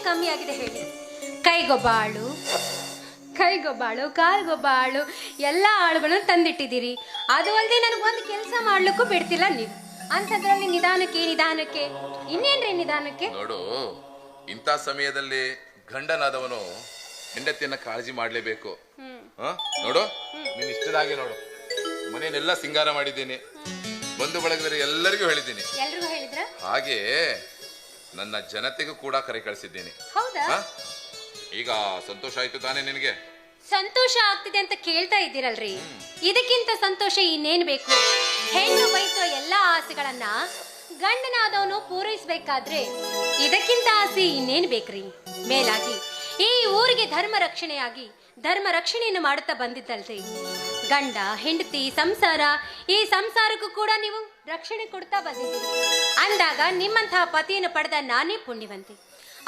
ಕಮ್ಮಿ ಆಗಿದೆ ಹೇಳಿ? ಕೈಗೊಬ್ಬ ಆಳು, ಕಾಲ್ಗೊಬ್ಬ ಆಳು, ಎಲ್ಲ ಆಳುಗಳನ್ನು ತಂದಿಟ್ಟಿದ್ದೀರಿ. ಅದು ಅಲ್ಲದೆ ನನಗೊಂದು ಕೆಲಸ ಮಾಡ್ಲಿಕ್ಕೂ ಬಿಡ್ತಿಲ್ಲ ನೀವು. ಅಂಥದ್ರಲ್ಲಿ ನಿಧಾನಕ್ಕೆ ಇನ್ನೇನ್ರಿ ನಿಧಾನಕ್ಕೆ? ನೋಡು, ಇಂಥ ಸಮಯದಲ್ಲಿ ಗಂಡನಾದವನು ಹೆಂಡತಿಯನ್ನ ಕಾಳಜಿ ಮಾಡ್ಲೇಬೇಕು. ನೋಡು, ನೀನ್ ಇಷ್ಟದಾಗೆ ನೋಡು, ಮನೆಯನ್ನೆಲ್ಲ ಸಿಂಗಾರ ಮಾಡಿದ್ದೀನಿ, ಬಂಧು ಬಳಗದಲ್ಲಿ ಎಲ್ಲರಿಗೂ ಹೇಳಿದ್ದೀನಿ. ಎಲ್ರಿಗೂ ಹೇಳಿದ್ರ? ಹಾಗೆ ನನ್ನ ಜನತೆಗೂ ಕೂಡ ಕರೆ ಕಳಿಸಿದ್ದೀನಿ. ಹೌದಾ? ಈಗ ಸಂತೋಷ ಆಯ್ತು ತಾನೇ ನಿನಗೆ? ಸಂತೋಷ ಆಗ್ತಿದೆ ಅಂತ ಕೇಳ್ತಾ ಇದ್ದೀರಲ್ರಿ, ಇದಕ್ಕಿಂತ ಸಂತೋಷ ಇನ್ನೇನ್ ಬೇಕು? ಹೆಣ್ಣು ಬಯಸೋ ಎಲ್ಲಾ ಆಸೆಗಳನ್ನ ಗಂಡನಾದವನು ಪೂರೈಸಬೇಕಾದ್ರೆ ಇದಕ್ಕಿಂತ ಆಸೆ ಇನ್ನೇನ್ ಬೇಕ್ರಿ? ಮೇಲಾಗಿ ಈ ಊರಿಗೆ ಧರ್ಮ ರಕ್ಷಣೆಯನ್ನು ಮಾಡುತ್ತಾ ಬಂದಿದ್ದಲ್ರಿ. ಗಂಡ ಹೆಂಡತಿ ಸಂಸಾರ, ಈ ಸಂಸಾರಕ್ಕೂ ಕೂಡ ನೀವು ರಕ್ಷಣೆ ಕೊಡ್ತಾ ಬಂದಿದ್ದೀರಿ ಅಂದಾಗ ನಿಮ್ಮಂತಹ ಪತಿಯನ್ನು ಪಡೆದ ನಾನೇ ಪುಣ್ಯವಂತೆ.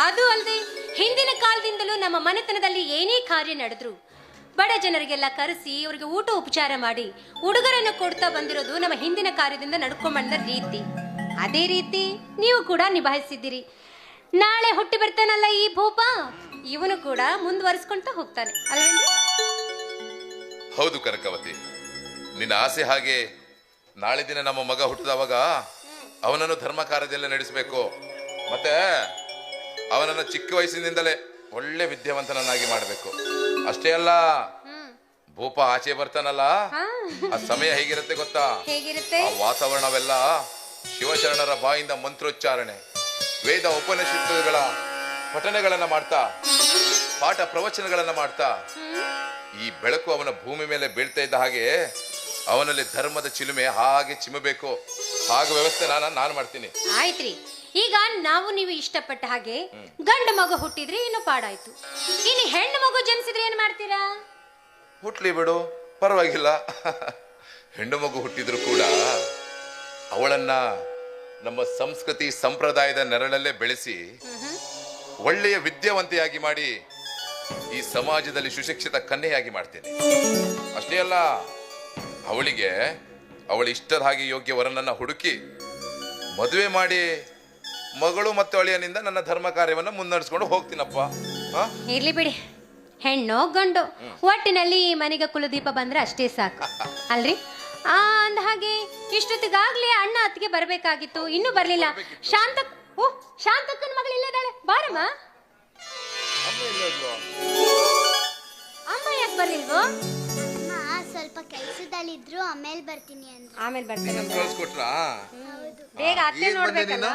ಅದು ಅಲ್ಲದೆ ಹಿಂದಿನ ಕಾಲದಿಂದಲೂ ನಮ್ಮ ಮನೆತನದಲ್ಲಿ ಏನೇ ಕಾರ್ಯ ನಡೆದ್ರು ಬಡ ಜನರಿಗೆಲ್ಲ ಕರೆಸಿ ಅವರಿಗೆ ಊಟ ಉಪಚಾರ ಮಾಡಿ ಉಡುಗೊರೆಯನ್ನು ಕೊಡ್ತಾ ಬಂದಿರೋದು ನಮ್ಮ ಹಿಂದಿನ ಕಾರ್ಯದಿಂದ ನಡ್ಕೊಂಡ್ ಬಂದ ರೀತಿ. ಅದೇ ರೀತಿ ನೀವು ಕೂಡ ನಿಭಾಯಿಸಿದ್ದೀರಿ. ನಾಳೆ ಹುಟ್ಟಿ ಬರ್ತಾನಲ್ಲ ಈ ಭೂಪ, ಇವನು ಕೂಡ ಮುಂದುವರಿಸ್ಕೊಂತ ಹೋಗ್ತಾನೆ ಅಲ್ವೇನ್ರಿ? ಹೌದು ಕನಕವತಿ, ನಿನ್ನ ಆಸೆ ಹಾಗೆ. ನಾಳೆ ದಿನ ನಮ್ಮ ಮಗ ಹುಟ್ಟಿದವಾಗ ಅವನನ್ನು ಧರ್ಮ ಕಾರ್ಯದಲ್ಲೇ ನಡೆಸಬೇಕು. ಮತ್ತೆ ಅವನನ್ನು ಚಿಕ್ಕ ವಯಸ್ಸಿನಿಂದಲೇ ಒಳ್ಳೆ ವಿದ್ಯಾವಂತನನ್ನಾಗಿ ಮಾಡಬೇಕು. ಅಷ್ಟೇ ಅಲ್ಲ, ಭೂಪ ಆಚೆ ಬರ್ತಾನಲ್ಲ, ಆ ಸಮಯ ಹೇಗಿರುತ್ತೆ ಗೊತ್ತಾ? ಹೇಗಿರುತ್ತೆ? ಆ ವಾತಾವರಣವೆಲ್ಲ ಶಿವಶರಣರ ಬಾಯಿಂದ ಮಂತ್ರೋಚ್ಚಾರಣೆ, ವೇದ ಉಪನಿಷತ್ತುಗಳ ಪಠನೆಗಳನ್ನ ಮಾಡ್ತಾ, ಪಾಠ ಪ್ರವಚನಗಳನ್ನ ಮಾಡ್ತಾ, ಈ ಬೆಳಕು ಅವನ ಭೂಮಿ ಮೇಲೆ ಬೀಳ್ತಾ ಇದ್ದ ಹಾಗೆ ಅವನಲ್ಲಿ ಧರ್ಮದ ಚಿಲುಮೆ ಹಾಗೆ ಚಿಮ್ಮಬೇಕು. ಹಾಗೆ ವ್ಯವಸ್ಥೆ ನಾನು ಮಾಡ್ತೀನಿ. ಆಯ್ತ್ರಿ. ಈಗ ನಾವು ನೀವು ಇಷ್ಟಪಟ್ಟ ಹಾಗೆ ಗಂಡು ಮಗು ಹುಟ್ಟಿದ್ರೆ ಇನ್ನು ಪಾಡಾಯ್ತು. ಇನ್ನು ಹೆಣ್ಣು ಮಗು ಜನಿಸಿದ್ರೆ ಏನ್ ಮಾಡ್ತೀರಾ? ಹುಟ್ಲಿ ಬಿಡು, ಪರವಾಗಿಲ್ಲ. ಹೆಣ್ಣು ಮಗು ಹುಟ್ಟಿದ್ರು ಕೂಡ ಅವಳನ್ನ ನಮ್ಮ ಸಂಸ್ಕೃತಿ ಸಂಪ್ರದಾಯದ ನೆರಳಲ್ಲೇ ಬೆಳೆಸಿ ಒಳ್ಳೆಯ ವಿದ್ಯಾವಂತೆಯಾಗಿ ಮಾಡಿ ಈ ಸಮಾಜದಲ್ಲಿ ಸುಶಿಕ್ಷಿತ ಕನ್ಯೆಯಾಗಿ ಮಾಡ್ತೇನೆ. ಅಷ್ಟೇ ಅಲ್ಲ, ಅವಳಿಗೆ ಅವಳ ಇಷ್ಟದ ಹಾಗೆ ಯೋಗ್ಯ ವರನನ್ನ ಹುಡುಕಿ ಮದುವೆ ಮಾಡಿ ಮಗಳು ಮತ್ತು ಅಳಿಯನಿಂದ ನನ್ನ ಧರ್ಮ ಕಾರ್ಯವನ್ನ ಮುನ್ನಡೆಸ್ಕೊಂಡು ಹೋಗ್ತೀನಪ್ಪ. ಇರ್ಲಿ ಬಿಡಿ, ಹೆಣ್ಣು ಗಂಡು ಒಟ್ಟಿನಲ್ಲಿ ಮನೆಗೆ ಕುಲದೀಪ ಬಂದ್ರೆ ಅಷ್ಟೇ ಸಾಕು ಅಲ್ರಿ? ಅಂದ ಹಾಗೆ ಇಷ್ಟೊತ್ತಿಗಾಗ್ಲೇ ಅಣ್ಣ ಅತ್ತಿಗೆ ಬರ್ಬೇಕಾಗಿತ್ತು, ಇನ್ನೂ ಬರ್ಲಿಲ್ಲ. ಶಾಂತಕ್ಕನ ಮಗಳು ಇಲ್ಲದಾಳೆ, ಬಾರಮ್ಮ. ಅಮ್ಮ ಯಾಕೆ ಬರ್ಲಿಲ್ವೋ? ಸ್ವಲ್ಪ ಕೆಲಸದಲ್ಲಿದ್ರು, ಆಮೇಲೆ ಬರ್ತೀನಿ ಅಂದ್ರೆ. ಆಮೇಲೆ ಬರ್ತೀನಿ. ಕಳ್ಸ್ಕೊಟ್ರಾ? ಬೇಗ ಅತ್ತೆ ನೋಡ್ಬೇಕಲ್ಲ.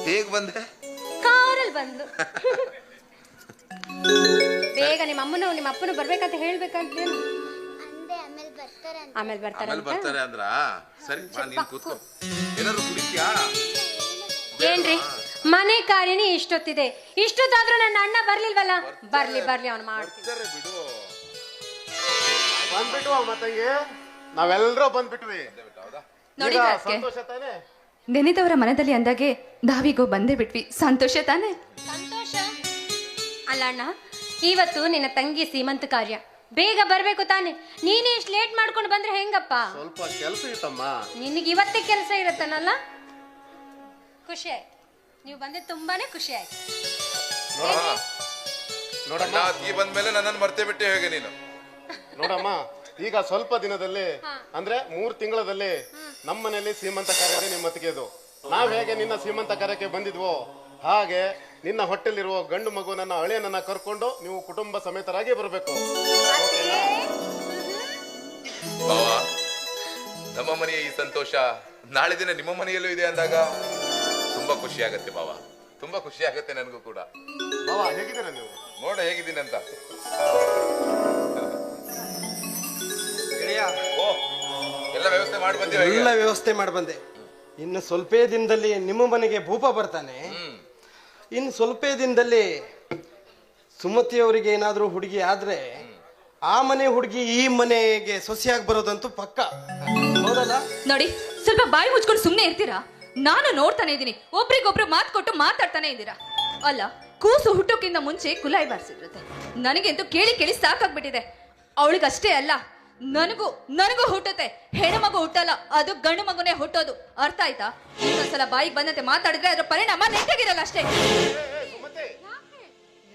ಹೇಗ್ ಬಂದೆ? ಕಾರಲ್ಲಿ ಬಂದು. ಬೇಗ ನಿಮ್ಮ ಅಪ್ಪನು ಬರ್ಬೇಕಂತ ಹೇಳ್ಬೇಕಂತ ಅಂದೆ, ಆಮೇಲೆ ಬರ್ತಾರೆ ಅಂದ್ರ ಸರಿ. ನೀನ್ ಕೂತ್ಕೋ, ಏನಾದ್ರು ಕುಡಿತ್ಯಾ? ಏನ್ರಿ ಮನೆ ಕಾರ್ಯನೇ ಇಷ್ಟೊತ್ತಿದೆ, ಇಷ್ಟೊತ್ತಾದ್ರೂ ನನ್ನ ಅಣ್ಣ ಬರ್ಲಿಲ್ವಲ್ಲ? ಬರ್ಲಿ ಅವನು ಮಾಡ್ತಾರೆ ಬಿಡು. ಬಂದ್ಬಿಟ್ಟು ಮತ್ತಂಗೆ ನಾವೆಲ್ಲರೂ ಬಂದ್ಬಿಟ್ವಿ. ಸಂತೋಷ ತಾನೆ? ನೆನೆದವರ ಮನದಲ್ಲಿ ಅಂದಾಗೆ ನಾವಿಗೋ ಬಂದೇ ಬಿಟ್ವಿ. ಸಂತೋಷ ತಾನೆ? ಸಂತೋಷ ಅಲ್ಲ ಅಣ್ಣ, ಇವತ್ತು ನಿನ್ನ ತಂಗಿ ಸೀಮಂತ ಕಾರ್ಯ, ಬೇಗ ಬರ್ಬೇಕು ತಾನೆ. ನೀನೇ ಇಷ್ಟು ಲೇಟ್ ಮಾಡ್ಕೊಂಡು ಬಂದ್ರೆ ಹೆಂಗಪ್ಪ? ಸ್ವಲ್ಪ ಕೆಲಸ ಇತ್ತಮ್ಮ. ನಿನಗೆ ಇವತ್ತೇ ಕೆಲಸ ಇರುತ್ತನಲ್ಲ? ಖುಷಿ ಆಯ್ತು, ನೀವು ಬಂದ್ರೆ ತುಂಬಾನೇ ಖುಷಿ ಆಯ್ತು. ನೋಡಮ್ಮ, ಅತ್ತಿಗೆ ಬಂದ್ಮೇಲೆ ನನ್ನನ್ನು ಮರ್ತೇ ಬಿಟ್ಟೆ ಹೇಗೆ ನೀನು? ನೋಡಮ್ಮ, ಈಗ ಸ್ವಲ್ಪ ದಿನದಲ್ಲಿ ಅಂದ್ರೆ 3 ತಿಂಗಳಲ್ಲಿ ನಮ್ಮ ಮನೆಯಲ್ಲಿ ಸೀಮಂತ ಕಾರ್ಯ ನಿಮ್ಮತ್ತಿಗೆದು. ನಾವ್ ಹೇಗೆ ನಿನ್ನ ಸೀಮಂತ ಕಾರ್ಯಕ್ಕೆ ಬಂದಿದ್ವೋ ಹಾಗೆ ನಿನ್ನ ಹೊಟ್ಟೆಲಿರುವ ಗಂಡು ಮಗು ನನ್ನ ಅಳಿಯನನ್ನ ಕರ್ಕೊಂಡು ನೀವು ಕುಟುಂಬ ಸಮೇತರಾಗಿ ಬರಬೇಕು. ನಮ್ಮ ಮನೆಯ ಈ ಸಂತೋಷ ನಾಳೆ ದಿನ ನಿಮ್ಮ ಮನೆಯಲ್ಲೂ ಇದೆ ಅಂದಾಗ ತುಂಬಾ ಖುಷಿ ಆಗತ್ತೆ ಬಾವ, ತುಂಬಾ ಖುಷಿ ಆಗತ್ತೆ ನನಗೂ ಕೂಡ. ಬಾವ ಹೇಗಿದ್ದೀರಾ ನೀವು? ನೋಡ ಹೇಗಿದ್ದೀನಿ ಅಂತ. ಎಲ್ಲ ವ್ಯವಸ್ಥೆ ಮಾಡಿ ಬಂದಿರ? ಎಲ್ಲ ವ್ಯವಸ್ಥೆ ಮಾಡಿ ಬಂದೆ. ಇನ್ನು ಸ್ವಲ್ಪ ದಿನದಲ್ಲಿ ನಿಮ್ಮ ಮನೆಗೆ ಭೂಪ ಬರ್ತಾನೆ. ಇನ್ನು ಸ್ವಲ್ಪ ದಿನದಲ್ಲಿ ಸುಮತಿಯವರಿಗೆ ಏನಾದ್ರೂ ಹುಡುಗಿ ಆದ್ರೆ ಆ ಮನೆ ಹುಡುಗಿ ಈ ಮನೆಗೆ ಸೊಸೆಯಾಗಿ ಬರೋದಂತೂ ಪಕ್ಕ. ಹೌದಲ್ಲ? ನೋಡಿ, ಸ್ವಲ್ಪ ಬಾಯಿ ಮುಚ್ಕೊಂಡು ಸುಮ್ಮನೆ ಇರ್ತೀರಾ? ನಾನು ನೋಡ್ತಾನೆ ಇದ್ದೀನಿ, ಒಬ್ರಿಗೊಬ್ರು ಮಾತು ಕೊಟ್ಟು ಮಾತಾಡ್ತಾನೆ ಇದ್ದೀರಾ. ಅಲ್ಲ, ಕೂಸು ಹುಟ್ಟೋಕ್ಕಿಂತ ಮುಂಚೆ ಕುಲಾಯಿ ಬಾರಿಸಿರುತ್ತೆ. ನನಗಂತೂ ಕೇಳಿ ಸಾಕಾಗ್ಬಿಟ್ಟಿದೆ. ಅವಳಿಗಷ್ಟೇ ಅಲ್ಲ, ನನಗೂ ಹುಟ್ಟುತ್ತೆ. ಹೆಣ್ಣು ಮಗು ಹುಟ್ಟಲ್ಲ, ಅದು ಗಂಡು ಮಗುನೇ ಹುಟ್ಟೋದು. ಅರ್ಥ ಆಯ್ತಾ? ಇನ್ನೊಂದ್ಸಲ ಬಾಯಿಗೆ ಬಂದಂತೆ ಮಾತಾಡಿದ್ರೆ ಅದ್ರ ಪರಿಣಾಮ ನೆಟ್ಟಗಿರಲ್ಲ ಅಷ್ಟೇ.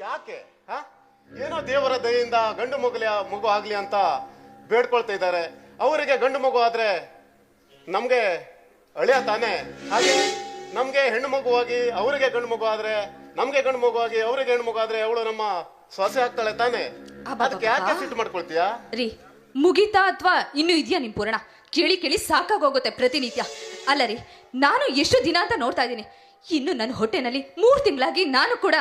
ಯಾಕೆ ಏನೋ ದೇವರ ದಯೆಯಿಂದ ಗಂಡು ಮಗು ಆಗ್ಲಿ ಅಂತ ಬೇಡ್ಕೊಳ್ತಾ ಇದ್ದಾರೆ. ಅವರಿಗೆ ಗಂಡು ಮಗು ಆದ್ರೆ ನಮ್ಗೆ ಅಳಿಯ ತಾನೆ. ಹಾಗೆ ನಮ್ಗೆ ಹೆಣ್ಣು ಮಗುವಾಗಿ ಅವರಿಗೆ ಗಂಡು ಮಗು ಆದ್ರೆ, ನಮ್ಗೆ ಗಂಡು ಮಗು ಆಗಿ ಅವರಿಗೆ ಹೆಣ್ಣು ಮಗು ಆದ್ರೆ ಅವಳು ನಮ್ಮ ಸೊಸೆ ಆಗ್ತಾಳೆ ತಾನೆ. ಅದಕ್ಕೆ ಯಾಕೆ ಸಿಟ್ಟು ಮಾಡ್ಕೊಳ್ತೀಯಾ? ರೀ ಮುಗಿತಾ ಅಥವಾ ಇನ್ನೂ ಇದೆಯಾ ನಿಮ್ ಪುರಾಣ? ಕೇಳಿ ಕೇಳಿ ಸಾಕಾಗೋಗುತ್ತೆ ಪ್ರತಿನಿತ್ಯ. ಅಲ್ಲ ರೀ, ನಾನು ಎಷ್ಟು ದಿನ ಅಂತ ನೋಡ್ತಾ ಇದ್ದೀನಿ. ಇನ್ನು ನನ್ನ ಹೊಟ್ಟೆನಲ್ಲಿ 3 ತಿಂಗಳಾಗಿ ನಾನು ಕೂಡ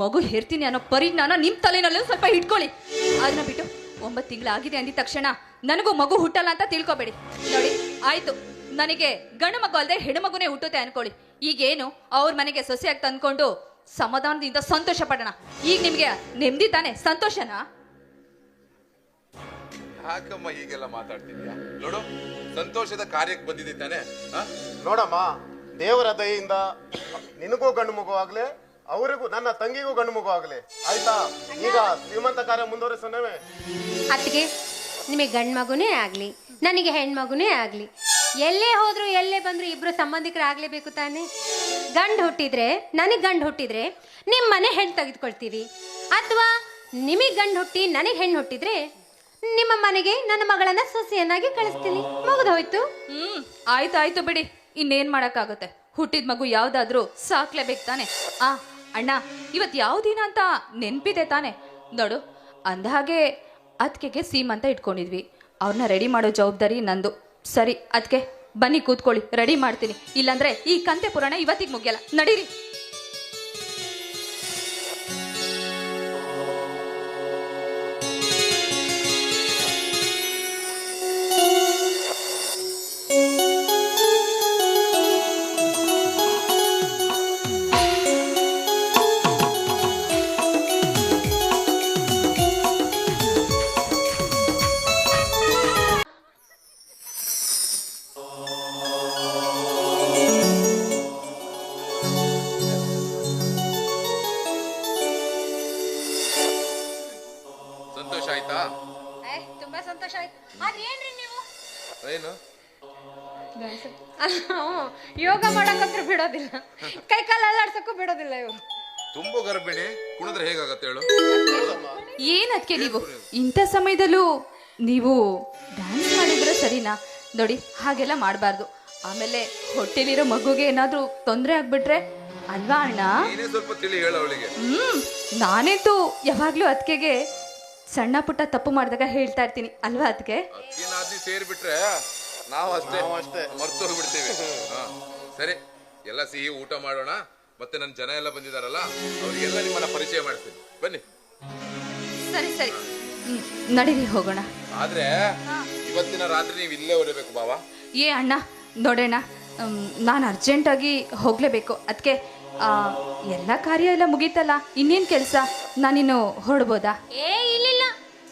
ಮಗು ಹೇರ್ತೀನಿ ಅನ್ನೋ ಪರಿಜ್ಞಾನ ನಿಮ್ ತಲೆನಲ್ಲೂ ಸ್ವಲ್ಪ ಇಟ್ಕೊಳ್ಳಿ. ಅದನ್ನ ಬಿಟ್ಟು 9 ತಿಂಗಳಾಗಿದೆ ಅಂದಿದ ತಕ್ಷಣ ನನಗೂ ಮಗು ಹುಟ್ಟಲ್ಲ ಅಂತ ತಿಳ್ಕೊಬೇಡಿ. ನೋಡಿ ಆಯ್ತು, ನನಗೆ ಗಂಡು ಮಗು ಅಲ್ಲದೆ ಹೆಣ್ಣು ಮಗುನೇ ಹುಟ್ಟುತ್ತೆ ಅನ್ಕೊಳ್ಳಿ. ಈಗೇನು ಅವ್ರ ಮನೆಗೆ ಸೊಸೆಯಾಗಿ ತಂದ್ಕೊಂಡು ಸಮಾಧಾನದಿಂದ ಸಂತೋಷ ಪಡೋಣ. ಈಗ ನಿಮ್ಗೆ ನೆಮ್ಮದಿ ತಾನೆ, ಸಂತೋಷನಾ? ಯಾಕಮ್ಮ ಹೀಗೆಲ್ಲ ಮಾತಾಡ್ತಿದ್ಯಾ? ನೋಡು, ಸಂತೋಷದ ಕಾರ್ಯಕ್ಕೆ ಬಂದಿದ್ದೆ ತಾನೆ. ನೋಡಮ್ಮ, ದೇವರ ದಯೆಯಿಂದ ನಿನಗೂ ಗಂಡು ಮಗು ಆಗ್ಲಿ, ಅವರಿಗೂ ನನ್ನ ತಂಗಿಗೂ ಗಂಡು ಮಗು ಆಗ್ಲಿ. ಆಯ್ತಾ? ಈಗ ಶ್ರೀಮಂತ ಕಾರ್ಯ ಮುಂದುವರಿಸೋಣವೇ? ಅತ್ತಿಗೆ, ನಿಮಗೆ ಗಂಡು ಮಗುನೇ ಆಗ್ಲಿ, ನನಗೆ ಹೆಣ್ಮಗುನೇ ಆಗ್ಲಿ, ಎಲ್ಲೇ ಹೋದ್ರು ಎಲ್ಲೇ ಬಂದ್ರು ಇಬ್ರು ಸಂಬಂಧಿಕರಾಗ್ಲೇಬೇಕು ತಾನೆ. ಗಂಡು ಹುಟ್ಟಿದ್ರೆ, ನನಗೆ ಗಂಡು ಹುಟ್ಟಿದ್ರೆ ನಿಮ್ಮ ಮನೆ ಹೆಣ್ಣು ತೆಗೆದುಕೊಳ್ತೀವಿ. ಅಥವಾ ನಿಮಗೆ ಗಂಡು ಹುಟ್ಟಿ ನನಗೆ ಹೆಣ್ಣು ಹುಟ್ಟಿದ್ರೆ ನಿಮ್ಮ ಮನೆಗೆ ನನ್ನ ಮಗಳನ್ನ ಸೊಸೆಯನ್ನಾಗಿ ಕಳಿಸ್ತೀನಿ. ಮುಗಿದು ಹೋಯ್ತು. ಆಯ್ತು ಬಿಡಿ, ಇನ್ನೇನ್ ಮಾಡಕ್ಕಾಗುತ್ತೆ. ಹುಟ್ಟಿದ ಮಗು ಯಾವ್ದಾದ್ರೂ ಸಾಕ್ಲೇಬೇಕು ತಾನೆ. ಅಣ್ಣ, ಇವತ್ ಯಾವ ದಿನ ಅಂತ ನೆನ್ಪಿದೆ ತಾನೆ? ನೋಡು, ಅಂದಹಾಗೆ ಅದ್ಕೆಗೆ ಸೀಮಂತ ಇಟ್ಕೊಂಡಿದ್ವಿ. ಅವ್ರನ್ನ ರೆಡಿ ಮಾಡೋ ಜವಾಬ್ದಾರಿ ನಂದು. ಸರಿ ಅದಕ್ಕೆ ಬನ್ನಿ ಕೂತ್ಕೊಳ್ಳಿ, ರೆಡಿ ಮಾಡ್ತೀನಿ. ಇಲ್ಲಾಂದ್ರೆ ಈ ಕಂತೆ ಪುರಾಣ ಇವತ್ತಿಗೆ ಮುಗಿಯಲ್ಲ. ನಡೀರಿ. ಸಂತೋಷ ಆಯ್ತಾ? ತುಂಬಾ ಸಂತೋಷ ಆಯ್ತು. ಅದೇನ್ರಿ ನೀವು ಏನು ಯೋಗ ಮಾಡಕಂತ್ರ ಬಿಡೋದಿಲ್ಲ, ಕೈ ಕಾಲು ಅಲ್ಲಾಡ್ಸಕ್ಕೂ ಬಿಡೋದಿಲ್ಲ ಇವರು. ತುಂಬಾ ಗರ್ಭಿಣಿ ಕುಣಿದ್ರೆ ಹೇಗಾಗತ್ತೆ ಹೇಳು? ಏನ್ ಅದಕ್ಕೆ ನೀವು ಇಂಥ ಸಮಯದಲ್ಲೂ ನೀವು ಡ್ಯಾನ್ಸ್ ಮಾಡಿದ್ರೆ ಸರಿನಾ? ನೋಡಿ, ಹಾಗೆಲ್ಲ ಮಾಡಬಾರ್ದು. ಆಮೇಲೆ ಹೊಟ್ಟೆಲಿರೋ ಮಗುಗೆ ಏನಾದ್ರೂ ತೊಂದರೆ ಆಗ್ಬಿಟ್ರೆ ಅಲ್ವಾ ಅಣ್ಣ? ನೀನೇ ಸ್ವಲ್ಪ ತಿಳಿ ಹೇಳು ಅವಳಿಗೆ. ನಾನಂತೂ ಯಾವಾಗ್ಲೂ ಅದಕ್ಕೆ ಸಣ್ಣ ಪುಟ್ಟ ತಪ್ಪು ಮಾಡಿದಾಗ ಹೇಳ್ತಾ ಇರ್ತೀನಿ ಅಲ್ವಾ? ಅದಕ್ಕೆ ಅಕ್ಕಿ ಸೇರ್ಬಿಟ್ರೆ ನಾವು ಅಷ್ಟೇ ಮರ್ತು ಹೋಗ್ಬಿಡ್ತೀವಿ. ಸರಿ, ಎಲ್ಲ ಸಿಹಿ ಊಟ ಮಾಡೋಣ. ಮತ್ತೆ ನನ್ನ ಜನ ಎಲ್ಲ ಬಂದಿದಾರಲ್ಲ, ಅವ್ರಿಗೆಲ್ಲ ನಿಮ್ಮನ್ನ ಪರಿಚಯ ಮಾಡ್ತೀನಿ. ಬನ್ನಿ. ಸರಿ ಸರಿ, ನಡೀರಿ ಹೋಗೋಣ. ಆದ್ರೆ ಇವತ್ತಿನ ರಾತ್ರಿ ನೀವು ಇಲ್ಲೇ ಹೊರಬೇಕು ಬಾವಾ. ಅಣ್ಣ ನೋಡೋಣ, ನಾನು ಅರ್ಜೆಂಟಾಗಿ ಹೋಗ್ಲೇಬೇಕು. ಅದಕ್ಕೆ ಎಲ್ಲ ಕಾರ್ಯ ಎಲ್ಲ ಮುಗೀತಲ್ಲ, ಇನ್ನೇನು ಕೆಲಸ? ನಾನಿನ್ನು ಹೊರಡ್ಬೋದಾ? ಇಲ್ಲ,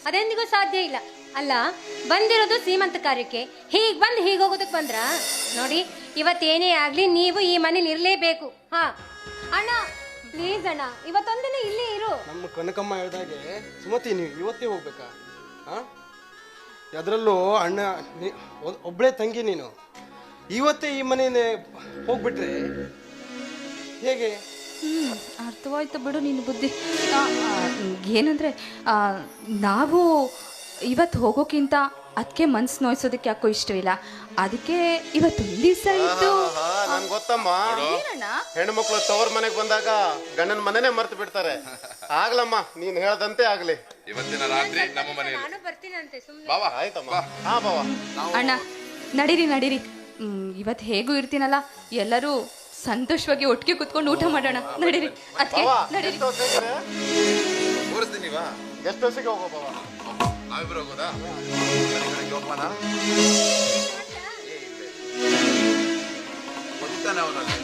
ಅದೆಂದಿಗೂ ಸಾಧ್ಯ ಇಲ್ಲ. ಅಲ್ಲ, ಬಂದಿರೋದು ಸೀಮಂತ ಕಾರ್ಯಕ್ಕೆ, ಹೀಗೆ ಬಂದು ಹೀಗೆ ಹೋಗೋದಕ್ಕೆ ಬಂದ್ರ? ನೋಡಿ, ಇವತ್ತೇನೇ ಆಗ್ಲಿ ನೀವು ಈ ಮನೇಲಿ ಇರ್ಲೇಬೇಕು. ಅಣ್ಣ ಪ್ಲೀಸ್ ಅಣ್ಣ, ಇವತ್ತೊಂದಿನ ಇಲ್ಲೇ ಇರು. ನಮ್ಮ ಕನಕಮ್ಮ ಹೇಳ್ದಾಗೆ ಸುಮತಿ, ನೀವು ಇವತ್ತೇ ಹೋಗ್ಬೇಕಾ? ಅದರಲ್ಲೂ ಅಣ್ಣ ಒಬ್ಬಳೇ ತಂಗಿ ನೀನು. ಇವತ್ತೇ ಈ ಮನೇನೆ ಹೋಗ್ಬಿಟ್ರೆ ಹೇಗೆ? ಅರ್ಥವಾಯ್ತು ಬಿಡು ನಿನ್ನ ಬುದ್ಧಿ. ಏನಂದ್ರೆ ನಾವು ಇವತ್ತು ಹೋಗೋಕ್ಕಿಂತ ಅದಕ್ಕೆ ಮನ್ಸು ನೋಯಿಸೋದಕ್ಕೆ ಯಾಕೋ ಇಷ್ಟವಿಲ್ಲ. ಅದಕ್ಕೆ ಇವತ್ತೊಂದು ದಿವಸ ಇದ್ದು. ನನ್ ಗೊತ್ತಮ್ಮ, ಹೆಣ್ಮಕ್ಳು ತವ್ರ ಮನೆಗೆ ಬಂದಾಗ ಗಂಡನ ಮನೆನೇ ಮರ್ತು ಬಿಡ್ತಾರೆ. ಆಗ್ಲಮ್ಮ, ನೀನ್ ಹೇಳ್ದಂತೆ ಆಗ್ಲಿ. ಇವತ್ತಿನ ರಾತ್ರಿ ನಮ್ಮ ಮನೆಯಲ್ಲಿ ನಾನು ಬರ್ತೀನಂತೆ, ಸುಮ್ಮನೆ. ಬಾವಾ. ಆಯ್ತಮ್ಮ. ಬಾವಾ. ಅಣ್ಣ ನಡೀರಿ. ಇವತ್ತು ಹೇಗೂ ಇರ್ತೀನಲ್ಲ, ಎಲ್ಲರೂ ಸಂತೋಷವಾಗಿ ಒಟ್ಟಿಗೆ ಕುತ್ಕೊಂಡು ಊಟ ಮಾಡೋಣ. ನಡೀರಿ ಅದಕ್ಕೆ ನಡೀರಿ. ತೋರಿಸ್ತೀನಿ. ನೀವಾ ಎಷ್ಟು ವರ್ಷಕ್ಕೆ ಹೋಗೋ ಬಾವಾ? ನಾವಿಬ್ರು ಹೋಗೋದಾ? ಹೋಗ್ತಾನೆ ಅವನಲ್ಲಿ.